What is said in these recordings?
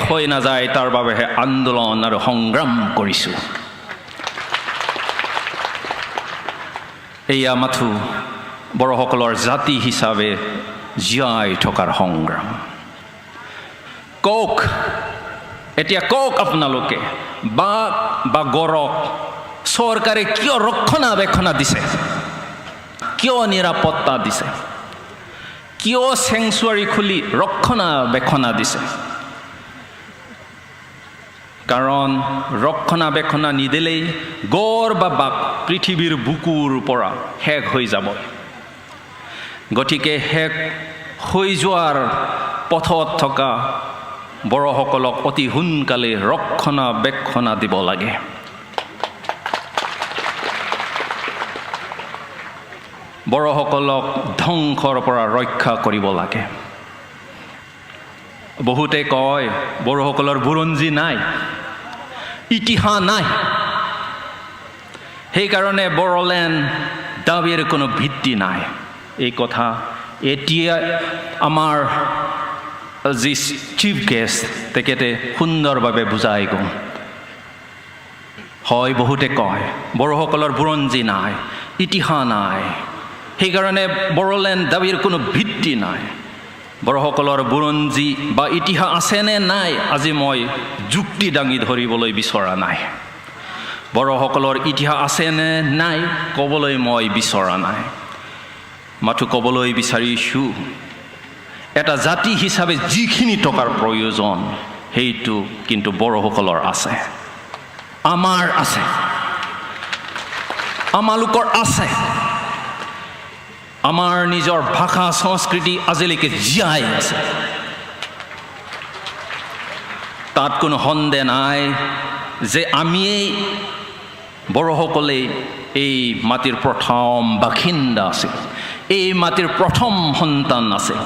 হৈ নাযায় তাৰ বাবেহে আন্দোলন আৰু সংগ্ৰাম কৰিছোঁ। এয়া মাথো বড়োসকলৰ জাতি হিচাপে জীয়াই থকাৰ সংগ্ৰাম। কওক এতিয়া কওক আপোনালোকে বাঘ বা গড়ক চৰকাৰে কিয় ৰক্ষণাবেক্ষণ দিছে, কিয় নিৰাপত্তা দিছে, কিয় চেংচুৱাৰী খুলি ৰক্ষণাবেক্ষণ দিছে? কাৰণ ৰক্ষণাবেক্ষণ নিদিলেই গড় বা বাঘ পৃথিৱীৰ বুকুৰ পৰা শেষ হৈ যাব। গতিকে শেষ হৈ যোৱাৰ পথত থকা বড়োসকলক অতি সোনকালে ৰক্ষণাবেক্ষণ দিব লাগে। বড়োসকলক ধ্বংসৰ পৰা ৰক্ষা কৰিব লাগে। বহুতে কয় বড়োসকলৰ বুৰঞ্জী নাই, ইতিহাস নাই, সেইকাৰণে বড়োলেণ্ড দাবীৰ কোনো ভিত্তি নাই। এই কথা এতিয়া আমাৰ যি চিফ গেষ্ট তেখেতে সুন্দৰভাৱে বুজাই গ'ল। হয়, বহুতে কয় বড়োসকলৰ বুৰঞ্জী নাই, ইতিহাস নাই, সেইকাৰণে বড়োলেণ্ড দাবীৰ কোনো ভিত্তি নাই। বড়োসকলৰ বুৰঞ্জী বা ইতিহাস আছেনে নাই আজি মই যুক্তি দাঙি ধৰিবলৈ বিচৰা নাই। বড়োসকলৰ ইতিহাস আছেনে নাই ক'বলৈ মই বিচৰা নাই। মাথো ক'বলৈ বিচাৰিছোঁ এটা জাতি হিচাপে যিখিনি টকাৰ প্ৰয়োজন সেইটো কিন্তু বড়োসকলৰ আছে, আমাৰ আছে, আমালোকৰ আছে। আমাৰ নিজৰ ভাষা সংস্কৃতি আজিলৈকে জীয়াই আছে, তাত কোনো সন্দেহ নাই যে আমিয়েই বড়োসকলেই এই মাটিৰ প্ৰথম বাসিন্দা আছিল, এই মাটিৰ প্ৰথম সন্তান আছিল।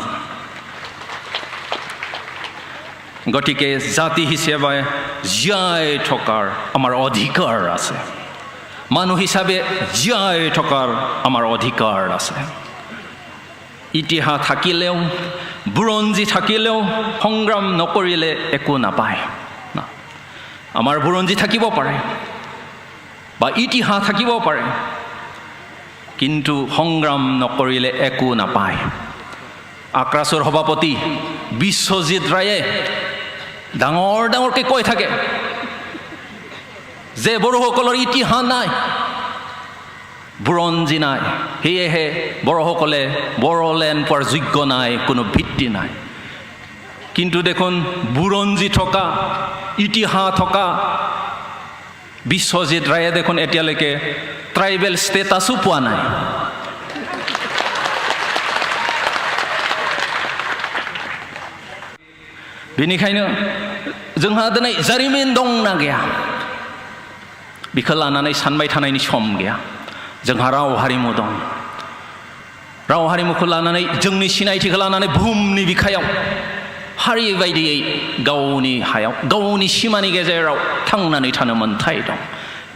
গতিকে জাতি হিচাপে জীয়াই থকাৰ আমাৰ অধিকাৰ আছে, মানুহ হিচাপে জীয়াই থকাৰ আমাৰ অধিকাৰ আছে। ইতিহাস থাকিলেও বুৰঞ্জী থাকিলেও সংগ্ৰাম নকৰিলে একো নাপায় না। আমাৰ বুৰঞ্জী থাকিব পাৰে বা ইতিহাস থাকিব পাৰে, কিন্তু সংগ্ৰাম নকৰিলে একো নাপায়। আক্ৰাছৰ সভাপতি বিশ্বজিৎ ৰায়ে ডাঙৰ ডাঙৰকৈ কৈ থাকে যে বড়োসকলৰ ইতিহাস নাই, বুৰঞ্জী নাই, সেয়েহে বড়োসকলে বড়োলেণ্ড পোৱাৰ যোগ্য নাই, কোনো ভিত্তি নাই। কিন্তু দেখোন বুৰঞ্জী থকা ইতিহাস থকা বিশ্বজিৎ ৰায়ে দেখোন এতিয়ালৈকে ট্ৰাইবেল ষ্টেটাছো পোৱা নাই। बेनिखायनो जोंहा दिनै जारिमिन दंना गैया बेखौ लानानै सानबाय थानायनि सम गैया। जोंहा राव हारिमु दं, राव हारिमुखौ लानानै जोंनि सिनायथिखौ लानानै बुहुमनि बिखायाव हारि बायदियै गावनि हायाव गावनि सिमानि गेजेराव थांनानै थानो मोन्थाय दं।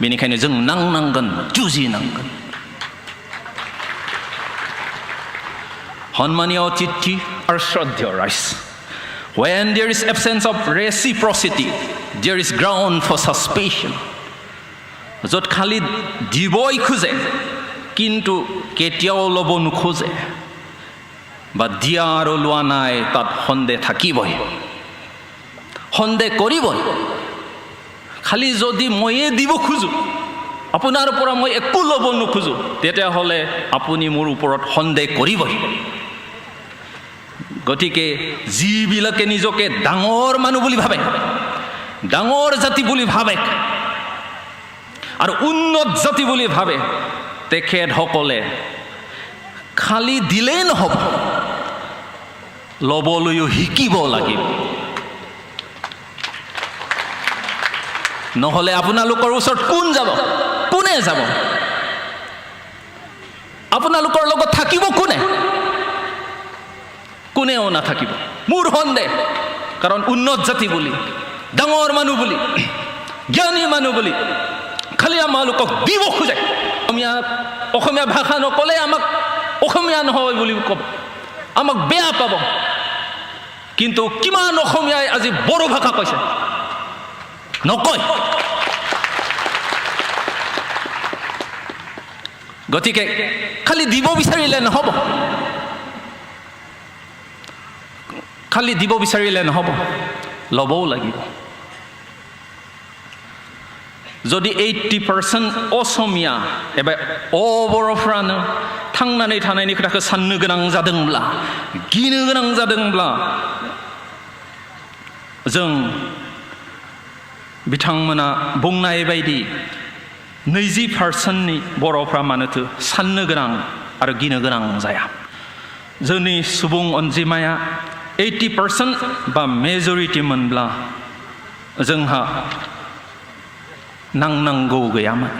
बेनिखायनो जों नांनांगोन, जुजिनांगोन। सन्मानीय अतिथि आरो श्रद्धेय rise, when there is absence of reciprocity, there is ground for suspicion. য'ত খালি দিবই খোজে কিন্তু কেতিয়াও ল'ব নোখোজে বা দিয়া আৰু লোৱা নাই, তাত সন্দেহ থাকিবই, সন্দেহ কৰিবই। খালি যদি ময়ে দিব খোজোঁ, আপোনাৰ পৰা মই একো ল'ব নোখোজোঁ, তেতিয়াহ'লে আপুনি মোৰ ওপৰত সন্দেহ কৰিবই। গতিকে যিবিলাকে নিজকে ডাঙৰ মানুহ বুলি ভাবে, ডাঙৰ জাতি বুলি ভাবে আৰু উন্নত জাতি বুলি ভাবে, তেখেতসকলে খালি দিলেই নহ'ব, ল'বলৈও শিকিব লাগিব। নহ'লে আপোনালোকৰ ওচৰত কোন যাব, কোনে যাব, আপোনালোকৰ লগত থাকিব কোনে? কোনেও নাথাকিব। মোৰ সন্দেহ, কাৰণ উন্নত জাতি বুলি, ডাঙৰ মানুহ বুলি, জ্ঞানী মানুহ বুলি খালি আমালোকক দিব খোজে। অসমীয়া ভাষা নক'লে আমাক অসমীয়া নহয় বুলি ক'ব, আমাক বেয়া পাব। কিন্তু কিমান অসমীয়াই আজি বড়ো ভাষা কৈছে নকয় গতিকে খালি দিব বিচাৰিলে নহব খালি দিব বিচাৰিলে নহব ল'বও লাগিব যদি 80% असमिया एबा बर'फ्रानो थांनानै थानायनि खोथाखौ साननो गोनां जादोंब्ला गिनो गोनां जादोंब्ला जों बिथांमोना बुंनाय बायदि 20%नि बर'फ्रा मानोथो साननो गोनां आरो गिनो गोनां जाया जोंनि सुबुं अनजिमाया 80% बा मेजरिटि मोनब्ला जोंहा नांनांगौ गैयामोन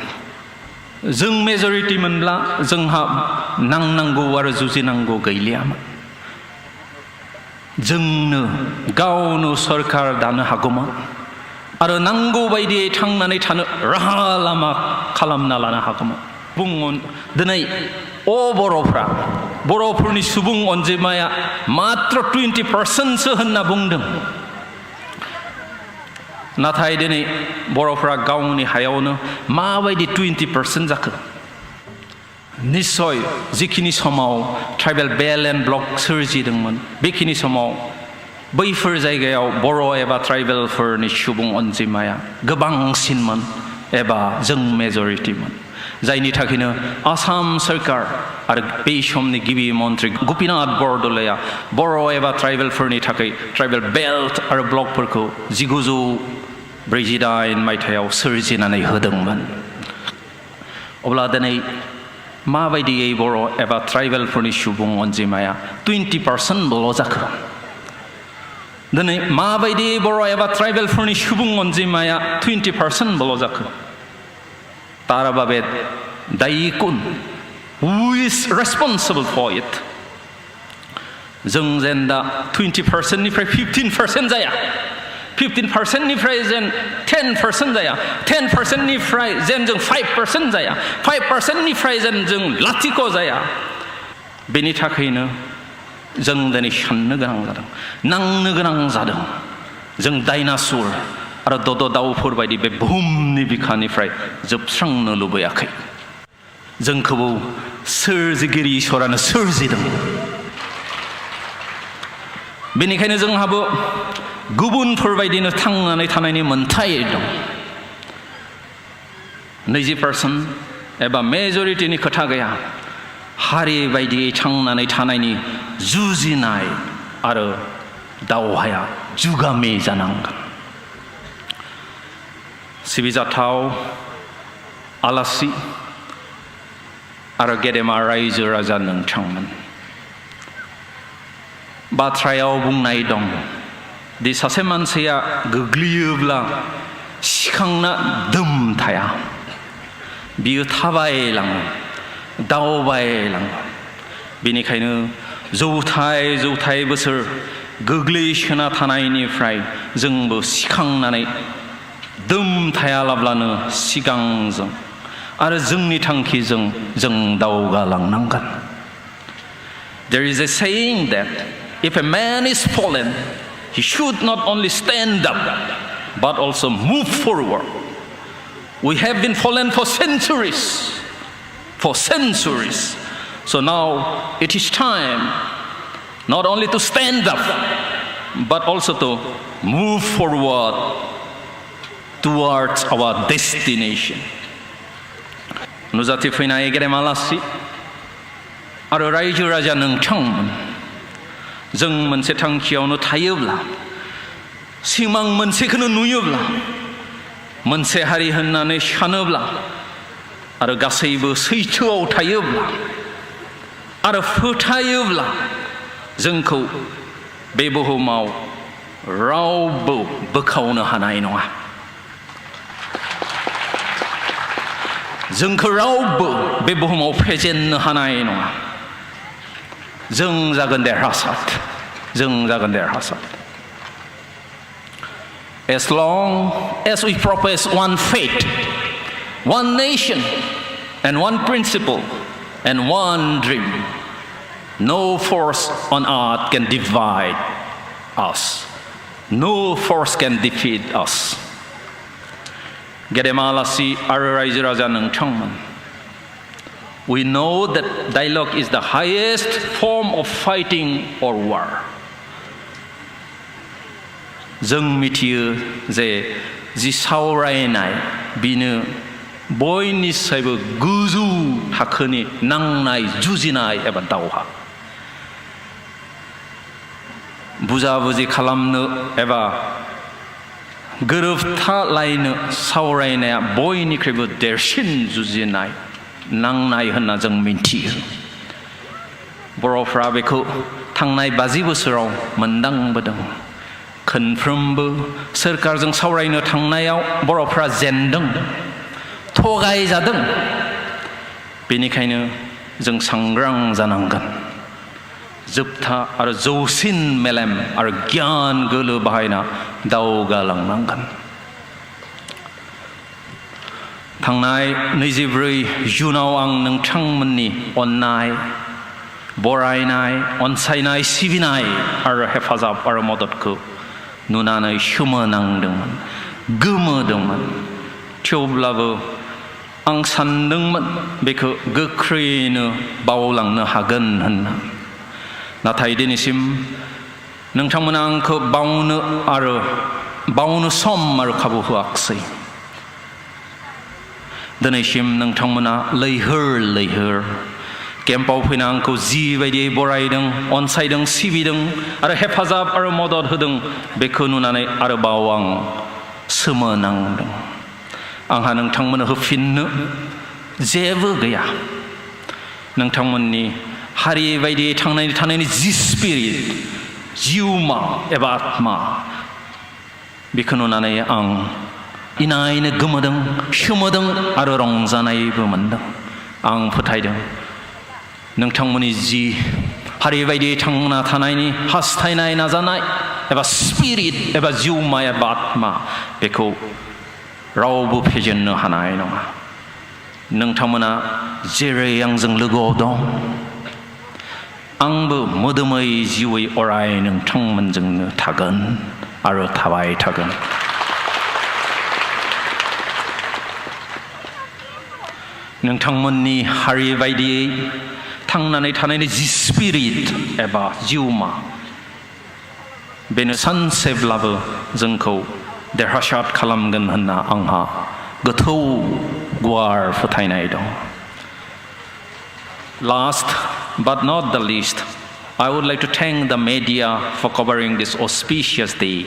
जों मेजरिटि मोनब्ला जोंहा नांनांगौ आरो जुजिनांगौ गैलियामोन जोंनो गावनो सरकार दानो हागौमोन आरो नांगौ बायदियै थांनानै थानो राहा लामा खालामना लानो हागौमोन बुङो दिनै बर'फोरनि सुबुं अनजिमाया मात्र 20% सो होनना बुंदों नाथाय दिनै बर'फ्रा गावनि हायावनो माबायदि 20% जाखो निश्चय जिखिनि समाव ट्राइबेल बेल्ट एन्ड ब्लक सोरजिदोंमोन बेखिनि समाव बैफोर जायगायाव बर' एबा ट्राइबेलफोरनि सुबुं अनजिमाया गोबांसिनमोन एबा जों मेजरिटिमोन जायनि थाखायनो आसाम सरकार आरो बे समनि गिबि मन्त्रि गपिनाथ बरदलैया बर' एबा ट्राइबेलफोरनि थाखाय ट्राइबेल बेल्ट आरो ब्लकफोरखौ 1948 मायथाइयाव सोरजिनानै होदोंमोन अब्ला दिनै माबायदियै बर' एबा ट्राइबेलफोरनि सुबुं अनजिमाया 20%ल' जाखो दिनै माबायदि बर' एबा ट्राइबेलफोरनि सुबुं अनजिमाया 20%ल' जाखो तार बाबे दायी कुन who is responsible for it जों जेन दा 20% निफ्राय 15% जाया 15% निफ्राय जेन 10% जाया 10% निफ्राय जेन जों 5% जाया 5% निफ्राय जेन जों लाथिख' जाया बेनि थाखायनो जों दिनै साननो गोनां जादों नांनो गोनां जादों जों डाइनासुर आरो दद दाउफोर बायदि बे बुहुमनि बिखानिफ्राय जोबस्रांनो लुबैयाखै जोंखौबो सोरजिगिरि इसोरानो सोरजिदों बेनिखायनो जोंहाबो गुबुनफोरबायदिनो थांनानै थानायनि मोन्थाय दं 20% एबा मेजरिटिनि खोथा गैया हारि बायदियै थांनानै थानायनि जुजिनाय आरो दावहाया जुगामि जानांगोन सिबिजाथाव आलासि आरो गेदेमा रायजो राजा नोंथांमोन बाथ्रायाव बुंनाय दं दि सासे मानसिया गोग्लैयोब्ला सिखांना दम थाया बियो थाबायलाङो दावबायलाङो बेनिखायनो जौथाय बोसोर गोग्लैसोना थानायनिफ्राय जोंबो सिखांनानै दम थायालाब्लानो सिगांजों आरो जोंनि थांखिजों जों दावगालांनांगोन There is a saying that if a man is fallen he should not only stand up but also move forward We have been fallen for centuries so now it is time not only to stand up but also to move forward towards our destination नुजाथि फैनाय गेदेमा आलासि आरो रायजो राजा नोंथांमोन जों मोनसे थांखियावनो थायोब्ला सिमां मोनसेखौनो नुयोब्ला मोनसे हारि होननानै सानोब्ला आरो गासैबो सैथोआव थायोब्ला आरो फोथायोब्ला जोंखौ बे बुहुमाव रावबो बोखावनो हानाय नङा जोंखौ रावबो बे बुहुमाव फेजेननो हानाय नङा जों जागोन देरहासार As long as we profess one faith, one nation, and one principle, and one dream, no force on earth can divide us. No force can defeat us. Gedemalasi Ararai Raja Nangchangman. We know that dialogue is the highest form of fighting or war. जों मिथियो जे जि सावरायनाय बिनो बयनिसायबो गोजौ थाखोनि नांनाय जुजिनाय एबा दावहा बुजाबुजि खालामनो एबा गोरोबथालायनो सावरायनाया बयनिख्रुइबो देरसिन जुजिनाय नांनाय होनना जों मिथियो बर'फ्रा बेखौ थांनाय 50 बोसोराव मोनदांबोदों खनफ्रोमबो सोरखारजों सावरायनो थांनायाव बर'फ्रा जेनदों थगायजादों बेनिखायनो जों सांग्रां जानांगोन जोबथा आरो जौसिन मेलेम आरो गियान गोलो बाहायना दावगालांनांगोन थांनाय 24 जुनाव आं नोंथांमोननि अननाय बरायनाय अनसायनाय सिबिनाय आरो हेफाजाब आरो मददखौ नुनानै सोमोनांदोंमोन गोमोदोंमोन थेवब्लाबो आं सानदोंमोन बेखौ गोख्रैनो बावलांनो हागोन होनना नाथाय दिनैसिम नोंथांमोना आंखौ बावनो सम आरो खाबु होआखै दिनैसिम नोंथांमोना लैहोर केम्पआव फैना आंखौ जिबायदियै बरायदों अनसायदों सिबिदों आरो हेफाजाब आरो मदद होदों बेखौ नुनानै आरोबाव आं सोमोनांदों आंहा नोंथांमोननो होफिननो जेबो गैया नोंथांमोननि हारि बायदि थांनानै थानायनि जि स्पिरिट जिउमा एबा आत्मा बेखौ नुनानै आं इनायनो गोमोदों सोमोदों आरो रंजानायबो मोनदों आं फोथायदों नोंथांमोननि जि हारि बायदि थांना थानायनि हास्थायनाय नाजानाय एबा स्पिरिट एबा जिउमा एबा आत्मा बेखौ रावबो फेजेननो हानाय नङा नोंथांमोना जेरै आंजों लोगोआव दं आंबो मोदोमै जिउयै अराय नोंथांमोनजोंनो थागोन आरो थाबाय थागोन नोंथांमोननि हारि बायदियै थांनानै थानायनि जि स्पिरिट एबा जिउमा बेनो सानसेब्लाबो जोंखौ देरहासार खालामगोन होनना आंहा गोथौ गुवार फोथायनाय दं Last but not the least, I would like to thank the media for covering this auspicious day,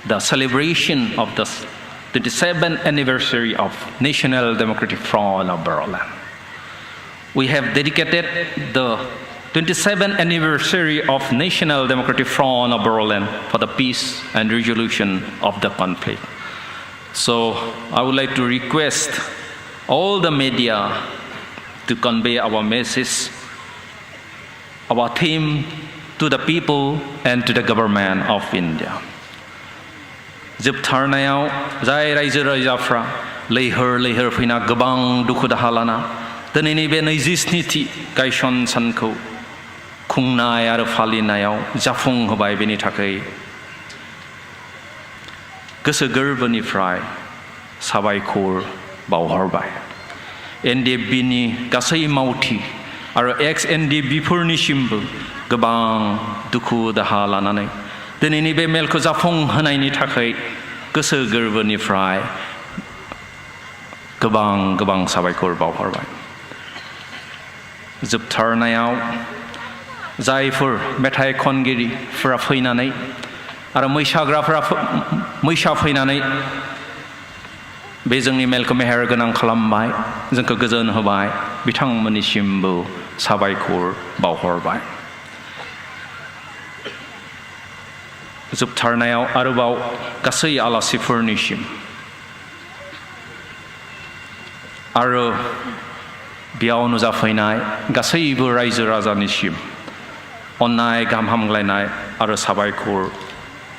the celebration of the 27th anniversary of National Democratic Front of Boro. We have dedicated the 27th anniversary of National Democratic Front of Boro for the peace and resolution of the conflict. So I would like to request all the media to convey our message, our theme to the people and to the government of India. जोबथारनायाव जाय रायजो राजाफ्रा लैहोर फैना गोबां दुखु दाहा लाना दिनैनि बे 27थि गायसन सानखौ खुंनाय आरो फालिनायाव जाफुंहोबाय बेनि थाखाय गोसो गोरबोनिफ्राय साबायखर बावहरबाय NDFB नि गासै मावथि आरो ex-NDFB फोरनिसिमबो गोबां दुखु दाहा लानानै दिनैनि बे मेलखौ जाफुंहोनायनि थाखाय गोसो गोरबोनिफ्राय गोबां साबायखर बावहरबाय जोबथारनायाव जायफोर मेथाइ खनगिरिफोरा फैनानै आरो मैसा फैनानै बे जोंनि मेलखौ मेहेर गोनां खालामबाय जोंखौ गोजोन होबाय बिथांमोननिसिमबो साबायखर बावहरबाय जोबथारनायाव आरोबाव गासै आलासिफोरनिसिम आरो बेयाव नुजाफैनाय गासैबो रायजो राजानिसिम अननाय गाहाम हामग्लायनाय आरो साबायखर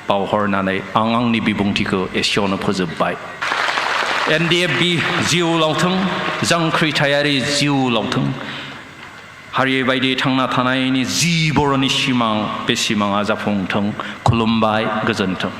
बावहरनानै आं आंनि बिबुंथिखौ एसेयावनो फोजोबबाय NDFB जिउ लावथों जांख्रिथायारि जिउ लावथों हारि बायदि थांना थानायनि जि बर'नि सिमां बे सिमाङा जाफुंथों खुलुमबाय गोजोन्थों